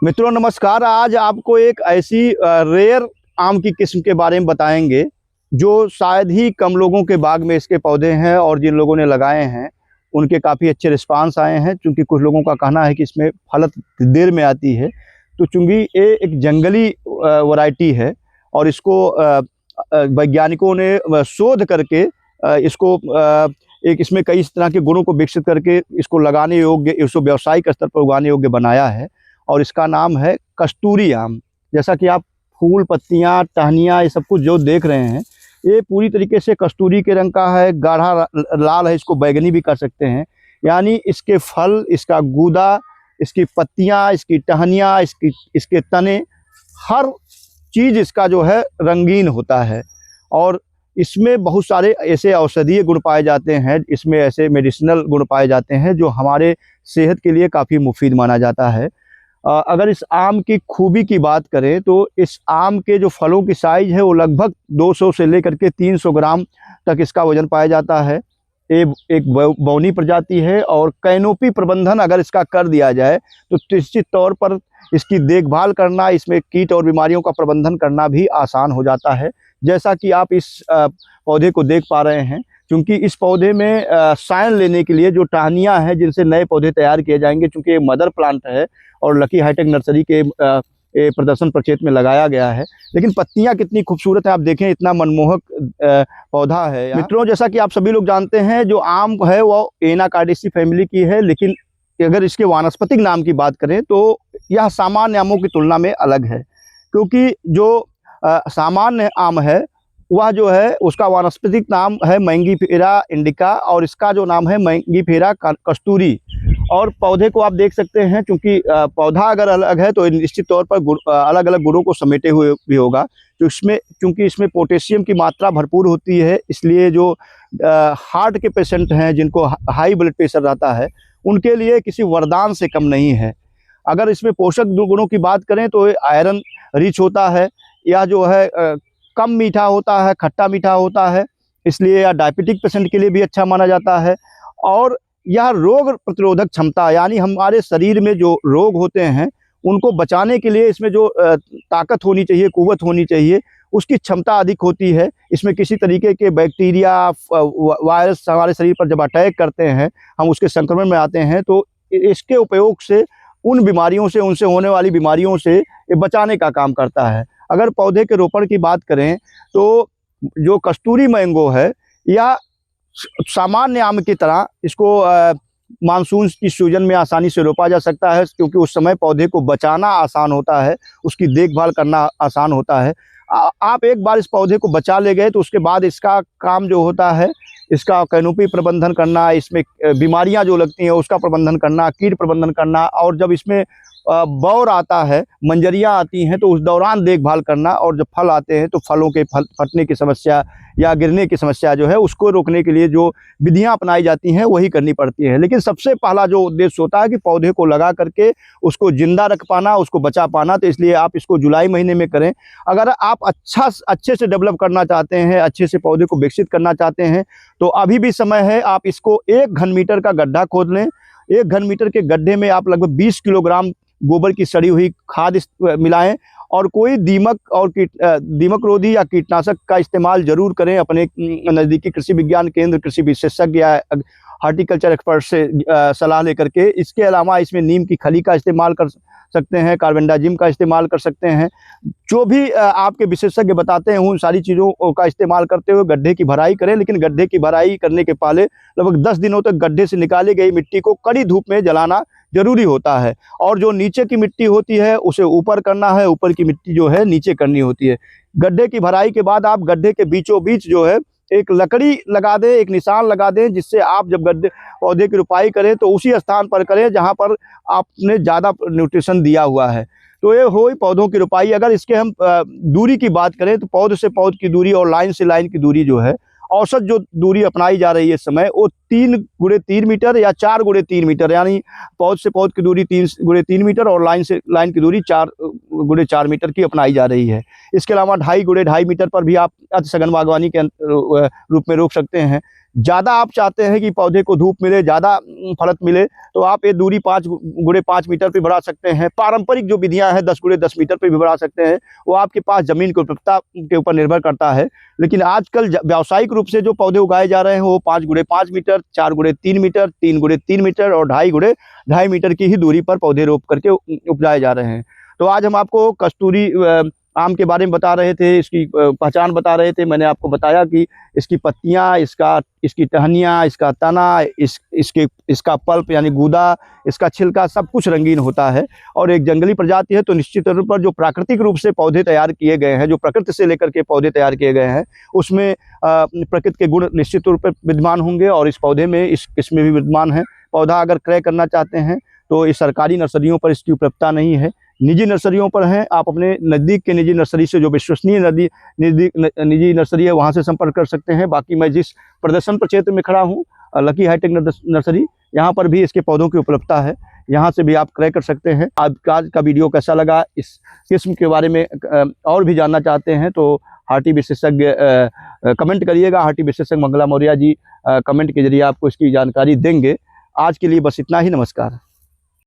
मित्रों नमस्कार। आज आपको एक ऐसी रेयर आम की किस्म के बारे में बताएंगे जो शायद ही कम लोगों के बाग में इसके पौधे हैं, और जिन लोगों ने लगाए हैं उनके काफ़ी अच्छे रिस्पांस आए हैं। क्योंकि कुछ लोगों का कहना है कि इसमें फलत देर में आती है, तो चूँकि ये एक जंगली वैरायटी है और इसको वैज्ञानिकों ने शोध करके इसको एक इसमें कई तरह के गुणों को विकसित करके इसको लगाने योग्य, इसको व्यावसायिक स्तर पर उगाने योग्य बनाया है। और इसका नाम है कस्तूरी आम। जैसा कि आप फूल, पत्तियां, टहनियाँ, ये सब कुछ जो देख रहे हैं, ये पूरी तरीके से कस्तूरी के रंग का है, गाढ़ा लाल है, इसको बैगनी भी कर सकते हैं। यानी इसके फल, इसका गूदा, इसकी पत्तियां, इसकी टहनियाँ, इसके तने, हर चीज़ इसका जो है रंगीन होता है। और इसमें बहुत सारे ऐसे औषधीय गुण पाए जाते हैं, इसमें ऐसे मेडिसिनल गुण पाए जाते हैं जो हमारे सेहत के लिए काफ़ी मुफीद माना जाता है। अगर इस आम की खूबी की बात करें तो इस आम के जो फलों की साइज़ है वो लगभग 200 से लेकर के 300 ग्राम तक इसका वजन पाया जाता है। ये एक बौनी प्रजाति है, और कैनोपी प्रबंधन अगर इसका कर दिया जाए तो निश्चित तौर पर इसकी देखभाल करना, इसमें कीट और बीमारियों का प्रबंधन करना भी आसान हो जाता है। जैसा कि आप इस पौधे को देख पा रहे हैं, क्योंकि इस पौधे में साइन लेने के लिए जो टहनियाँ हैं जिनसे नए पौधे तैयार किए जाएंगे, चूँकि ये मदर प्लांट है और लकी हाईटेक नर्सरी के प्रदर्शन प्रक्षेत्र में लगाया गया है। लेकिन पत्तियां कितनी खूबसूरत है, आप देखें, इतना मनमोहक पौधा है। मित्रों, जैसा कि आप सभी लोग जानते हैं, जो आम है वो एनाकार्डिसी फैमिली की है, लेकिन अगर इसके वानस्पतिक नाम की बात करें तो यह सामान्य आमों की तुलना में अलग है। क्योंकि जो सामान्य आम है वह जो है उसका वानस्पतिक नाम है मैंगीफेरा इंडिका, और इसका जो नाम है मैंगीफेरा कस्तूरी। और पौधे को आप देख सकते हैं, क्योंकि पौधा अगर अलग है तो निश्चित तौर पर अलग अलग गुणों को समेटे हुए भी होगा। तो क्योंकि इसमें पोटेशियम की मात्रा भरपूर होती है, इसलिए जो हार्ट के पेशेंट हैं जिनको हाई ब्लड प्रेशर रहता है, उनके लिए किसी वरदान से कम नहीं है। अगर इसमें पोषक गुणों की बात करें तो आयरन रिच होता है, या जो है कम मीठा होता है, खट्टा मीठा होता है, इसलिए यह डायबिटिक पेशेंट के लिए भी अच्छा माना जाता है। और यह रोग प्रतिरोधक क्षमता, यानी हमारे शरीर में जो रोग होते हैं उनको बचाने के लिए इसमें जो ताकत होनी चाहिए, कुव्वत होनी चाहिए, उसकी क्षमता अधिक होती है। इसमें किसी तरीके के बैक्टीरिया, वायरस हमारे शरीर पर जब अटैक करते हैं, हम उसके संक्रमण में आते हैं, तो इसके उपयोग से उन बीमारियों से, उनसे होने वाली बीमारियों से ये बचाने का काम करता है। अगर पौधे के रोपण की बात करें तो जो कस्तूरी मैंगो है, या सामान्य आम की तरह इसको मानसून की सीजन में आसानी से रोपा जा सकता है, क्योंकि उस समय पौधे को बचाना आसान होता है, उसकी देखभाल करना आसान होता है। आप एक बार इस पौधे को बचा ले गए तो उसके बाद इसका काम जो होता है, इसका कैनोपी प्रबंधन करना, इसमें बीमारियां जो लगती हैं उसका प्रबंधन करना, कीट प्रबंधन करना, और जब इसमें बौर आता है, मंजरियां आती हैं, तो उस दौरान देखभाल करना, और जब फल आते हैं तो फलों के फटने की समस्या या गिरने की समस्या जो है उसको रोकने के लिए जो विधियां अपनाई जाती हैं वही करनी पड़ती है। लेकिन सबसे पहला जो उद्देश्य होता है कि पौधे को लगा करके उसको जिंदा रख पाना, उसको बचा पाना, तो इसलिए आप इसको जुलाई महीने में करें। अगर आप अच्छे से डेवलप करना चाहते हैं, अच्छे से पौधे को विकसित करना चाहते हैं, तो अभी भी समय है। आप इसको 1 घन मीटर का गड्ढा खोद लें। 1 घन मीटर के गड्ढे में आप लगभग 20 किलोग्राम गोबर की सड़ी हुई खाद मिलाएं, और कोई दीमक रोधी या कीटनाशक का इस्तेमाल जरूर करें। अपने नज़दीकी कृषि विज्ञान केंद्र, कृषि विशेषज्ञ या हॉर्टिकल्चर एक्सपर्ट से सलाह लेकर के। इसके अलावा इसमें नीम की खली का इस्तेमाल कर सकते हैं, कार्बेंडाजिम का इस्तेमाल कर सकते हैं। जो भी आपके विशेषज्ञ बताते हैं उन सारी चीज़ों का इस्तेमाल करते हुए गड्ढे की भराई करें। लेकिन गड्ढे की भराई करने के पहले लगभग 10 दिनों तक गड्ढे से निकाली गई मिट्टी को कड़ी धूप में जलाना जरूरी होता है, और जो नीचे की मिट्टी होती है उसे ऊपर करना है, ऊपर की मिट्टी जो है नीचे करनी होती है। गड्ढे की भराई के बाद आप गड्ढे के बीचों बीच जो है एक लकड़ी लगा दें, एक निशान लगा दें, जिससे आप जब गड्ढे पौधे की रुपाई करें तो उसी स्थान पर करें जहां पर आपने ज़्यादा न्यूट्रिशन दिया हुआ है। तो ये हो पौधों की रुपाई। अगर इसके हम दूरी की बात करें तो पौध से पौध की दूरी और लाइन से लाइन की दूरी जो है, औसत जो दूरी अपनाई जा रही है इस समय, वो 3 × 3 मीटर या 4 × 3 मीटर, यानी पौध से पौध की दूरी 3 × 3 मीटर और लाइन से लाइन की दूरी 4 × 4 मीटर की अपनाई जा रही है। इसके अलावा 2.5 × 2.5 मीटर पर भी आप अति सघन बागवानी के रूप में रोक सकते हैं। ज़्यादा आप चाहते हैं कि पौधे को धूप मिले, ज़्यादा फलत मिले, तो आप ये दूरी 5 गुणे 5 मीटर पे बढ़ा सकते हैं। पारंपरिक जो विधियां हैं 10 गुणे 10 मीटर पे भी बढ़ा सकते हैं, वो आपके पास ज़मीन की उपलब्धता के ऊपर निर्भर करता है। लेकिन आजकल व्यावसायिक रूप से जो पौधे उगाए जा रहे हैं वो 5 गुणे 5 मीटर, 4 गुणे 3 मीटर, 3 गुणे 3 मीटर और 2.5 गुणे 2.5 मीटर की ही दूरी पर पौधे रोप करके उपजाए जा रहे हैं। तो आज हम आपको कस्तूरी आम के बारे में बता रहे थे, इसकी पहचान बता रहे थे। मैंने आपको बताया कि इसकी पत्तियां, इसकी टहनियाँ, इसका तना, इसका पल्प यानी गूदा, इसका छिलका, सब कुछ रंगीन होता है। और एक जंगली प्रजाति है, तो निश्चित तौर पर जो प्राकृतिक रूप से पौधे तैयार किए गए हैं, जो प्रकृति से लेकर के पौधे तैयार किए गए हैं, उसमें प्रकृति के गुण निश्चित तौर पर विद्यमान होंगे और इस पौधे में, इस किस्म में भी विद्यमान है। पौधा अगर क्रय करना चाहते हैं तो इस सरकारी नर्सरियों पर इसकी उपलब्धता नहीं है, निजी नर्सरियों पर है। आप अपने नज़दीक के निजी नर्सरी से, जो विश्वसनीय निजी नर्सरी है, वहाँ से संपर्क कर सकते हैं। बाकी मैं जिस प्रदर्शन क्षेत्र में खड़ा हूँ, लकी हाईटेक नर्सरी, यहाँ पर भी इसके पौधों की उपलब्धता है, यहाँ से भी आप क्रय कर सकते हैं। आज का वीडियो कैसा लगा, इस किस्म के बारे में और भी जानना चाहते हैं तो हार्टी विशेषज्ञ कमेंट करिएगा। हार्टी विशेषज्ञ मंगला मौर्य जी कमेंट के जरिए आपको इसकी जानकारी देंगे। आज के लिए बस इतना ही। नमस्कार।